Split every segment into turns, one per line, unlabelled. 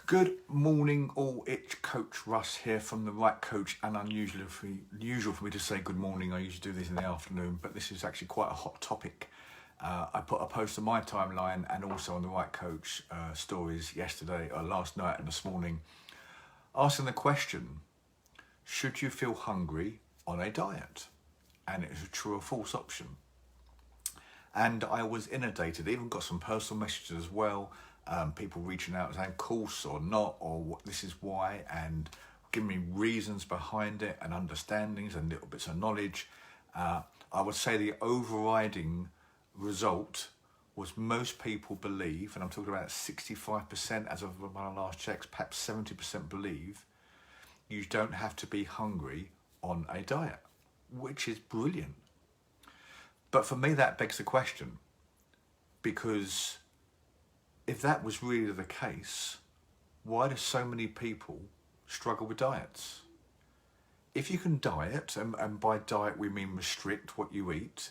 Good morning all, it's Coach Russ here from The Right Coach, and unusual for me to say good morning. I usually do this in the afternoon, but this is actually quite a hot topic. I put a post on my timeline and also on The Right Coach stories yesterday, or last night and this morning, asking the question, should you feel hungry on a diet? And it's a true or false option. And I was inundated, even got some personal messages as well. People reaching out and saying course or not, or what, this is why, and giving me reasons behind it and understandings and little bits of knowledge. I would say the overriding result was most people believe, and I'm talking about 65% as of my last checks, perhaps 70% believe you don't have to be hungry on a diet, which is brilliant. But for me, that begs the question, because if that was really the case, why do so many people struggle with diets? If you can diet, and by diet we mean restrict what you eat,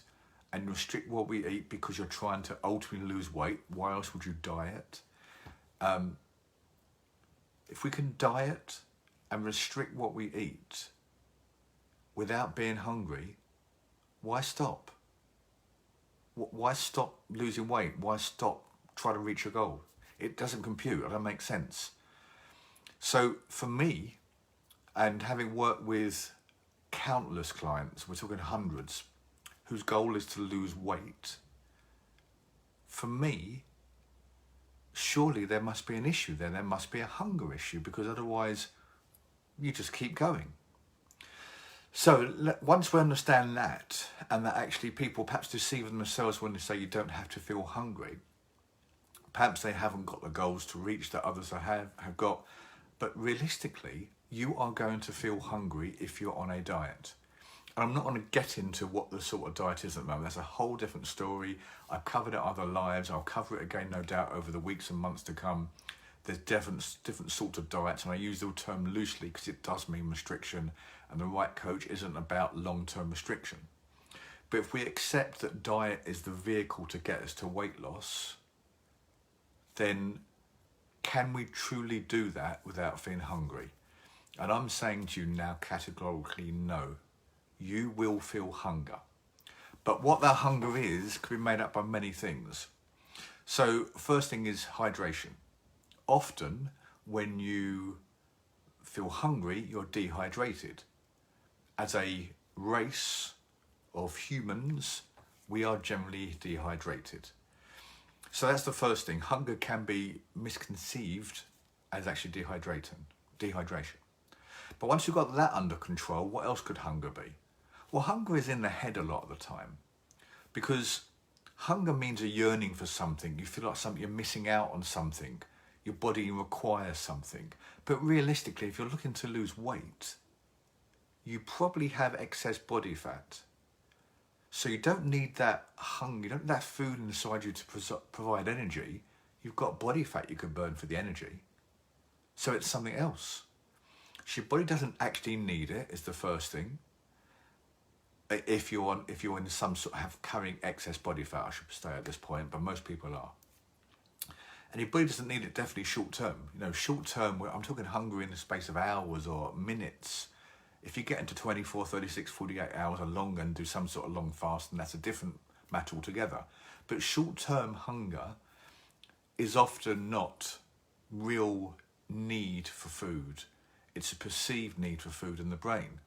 and restrict what we eat because you're trying to ultimately lose weight, why else would you diet? If we can diet and restrict what we eat without being hungry, why stop? Why stop losing weight? Why stop trying to reach a goal? It doesn't compute, it doesn't make sense. So for me, and having worked with countless clients, we're talking hundreds, whose goal is to lose weight, for me, surely there must be an issue there. There must be a hunger issue, because otherwise you just keep going. So once we understand that, and that actually people perhaps deceive themselves when they say you don't have to feel hungry, perhaps they haven't got the goals to reach that others have got, but realistically, you are going to feel hungry if you're on a diet. And I'm not going to get into what the sort of diet is at the moment. That's a whole different story. I've covered it other lives. I'll cover it again, no doubt, over the weeks and months to come. There's different sorts of diets, and I use the term loosely because it does mean restriction, and the right coach isn't about long-term restriction. But if we accept that diet is the vehicle to get us to weight loss, then can we truly do that without feeling hungry? And I'm saying to you now categorically no. You will feel hunger. But what that hunger is can be made up by many things. So first thing is hydration. Often when you feel hungry, you're dehydrated. As a race of humans, we are generally dehydrated. So that's the first thing. Hunger can be misconceived as actually dehydration. But once you've got that under control, what else could hunger be? Well, hunger is in the head a lot of the time, because hunger means a yearning for something. You feel like you're missing out on something. Your body requires something. But realistically, if you're looking to lose weight, you probably have excess body fat. So you don't need that hunger, you don't need that food inside you to provide energy. You've got body fat you can burn for the energy. So it's something else. So your body doesn't actually need it, is the first thing. If you're in some sort of carrying excess body fat, I should say at this point, but most people are. And your body doesn't need it definitely short term. You know, short term, I'm talking hunger in the space of hours or minutes. If you get into 24, 36, 48 hours or longer and do some sort of long fast, then that's a different matter altogether. But short-term hunger is often not real need for food. It's a perceived need for food in the brain.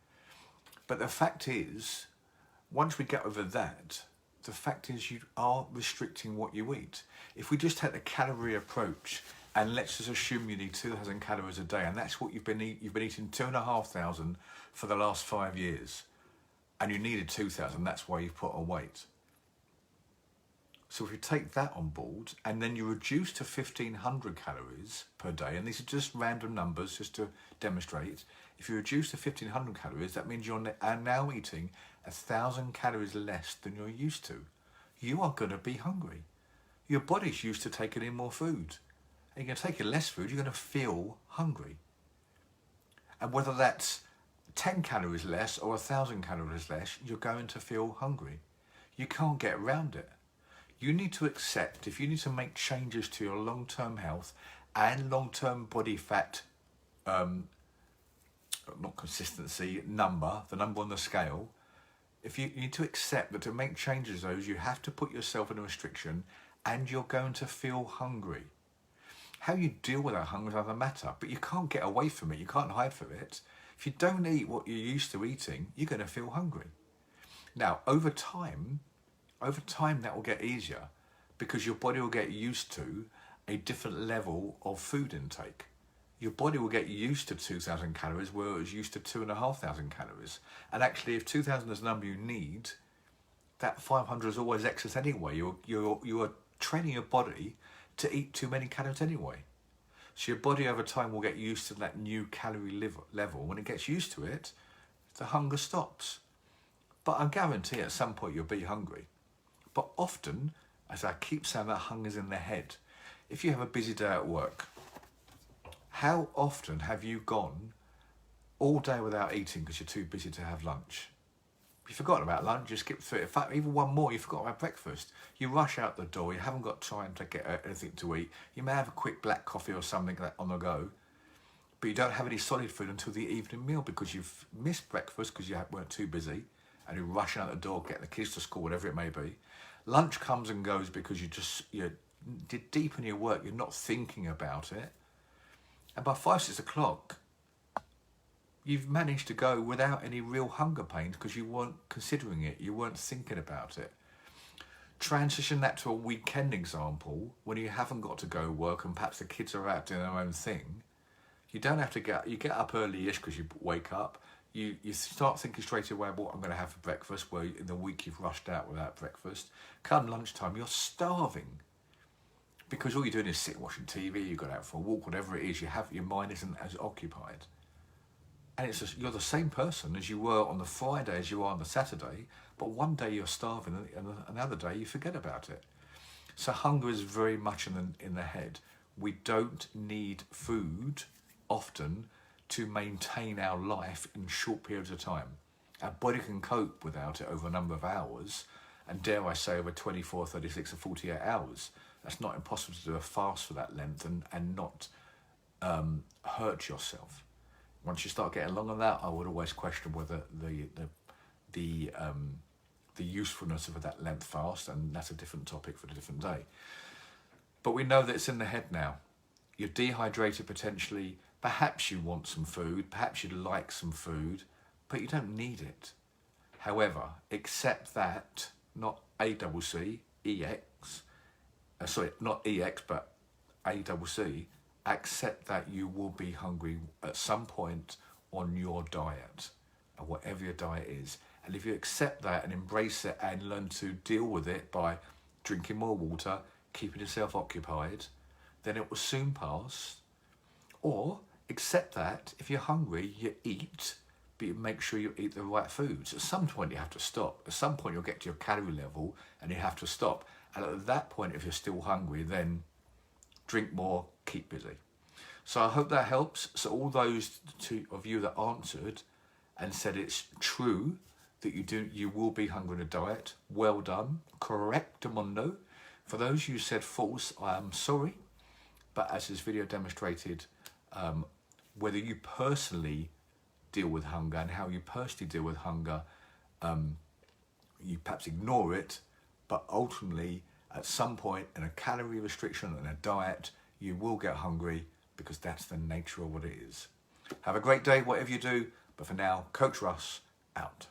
But the fact is, once we get over that, the fact is you are restricting what you eat. If we just take the calorie approach, and let's just assume you need 2,000 calories a day, and that's what you've been eating 2,500 for the last 5 years, and you needed 2,000, that's why you've put on weight. So if you take that on board, and then you reduce to 1,500 calories per day, and these are just random numbers just to demonstrate, if you reduce to 1,500 calories, that means you're now eating 1,000 calories less than you're used to. You are going to be hungry. Your body's used to taking in more food. And you're going to take in less food, you're going to feel hungry. And whether that's 10 calories less or 1,000 calories less, you're going to feel hungry. You can't get around it. You need to accept, if you need to make changes to your long-term health and long-term body fat, not consistency, number, the number on the scale, if you need to accept that to make changes those, you have to put yourself in a restriction and you're going to feel hungry. How you deal with that hunger is another matter, but you can't get away from it. You can't hide from it. If you don't eat what you're used to eating, you're going to feel hungry. Now, over time that will get easier because your body will get used to a different level of food intake. Your body will get used to 2,000 calories where it was used to 2,500 calories. And actually, if 2,000 is the number you need, that 500 is always excess anyway. You're training your body to eat too many calories anyway. So your body over time will get used to that new calorie level. When it gets used to it, the hunger stops. But I guarantee at some point you'll be hungry. But often, as I keep saying, that hunger's in the head. If you have a busy day at work, how often have you gone all day without eating because you're too busy to have lunch? You've forgotten about lunch, you skip through it. In fact, even one more, you forgot about breakfast. You rush out the door, you haven't got time to get anything to eat. You may have a quick black coffee or something on the go, but you don't have any solid food until the evening meal because you've missed breakfast because you weren't too busy and you're rushing out the door, getting the kids to school, whatever it may be. Lunch comes and goes because you're deep in your work, you're not thinking about it. And by 5, 6 o'clock, you've managed to go without any real hunger pains because you weren't considering it, you weren't thinking about it. Transition that to a weekend example, when you haven't got to go work and perhaps the kids are out doing their own thing. You don't have to you get up early-ish because you wake up. You start thinking straight away what I'm going to have for breakfast, where in the week you've rushed out without breakfast. Come lunchtime, you're starving. Because all you're doing is sit watching TV, you got out for a walk, whatever it is, your mind isn't as occupied. And you're the same person as you were on the Friday as you are on the Saturday, but one day you're starving and another day you forget about it. So hunger is very much in the head. We don't need food often to maintain our life in short periods of time. Our body can cope without it over a number of hours, and dare I say over 24, 36 or 48 hours. That's not impossible to do a fast for that length and not hurt yourself. Once you start getting along on that, I would always question whether the usefulness of that length fast, and that's a different topic for a different day. But we know that it's in the head now. You're dehydrated potentially. Perhaps you want some food. Perhaps you'd like some food, but you don't need it. However, accept that, not 𝗙𝗃𝗃, sorry, not EX, but 𝗙𝗃𝗃, accept that you will be hungry at some point on your diet, or whatever your diet is. And if you accept that and embrace it and learn to deal with it by drinking more water, keeping yourself occupied, then it will soon pass. Or accept that if you're hungry, you eat, but you make sure you eat the right foods. At some point you have to stop. At some point you'll get to your calorie level and you have to stop. And at that point, if you're still hungry, then drink more, keep busy. So I hope that helps. So all those of you that answered and said it's true that you will be hungry in a diet, well done, correctamundo. For those who said false, I am sorry. But as this video demonstrated, whether you personally deal with hunger and how you personally deal with hunger, you perhaps ignore it, but ultimately at some point in a calorie restriction and a diet, you will get hungry because that's the nature of what it is. Have a great day, whatever you do. But for now, Coach Russ out.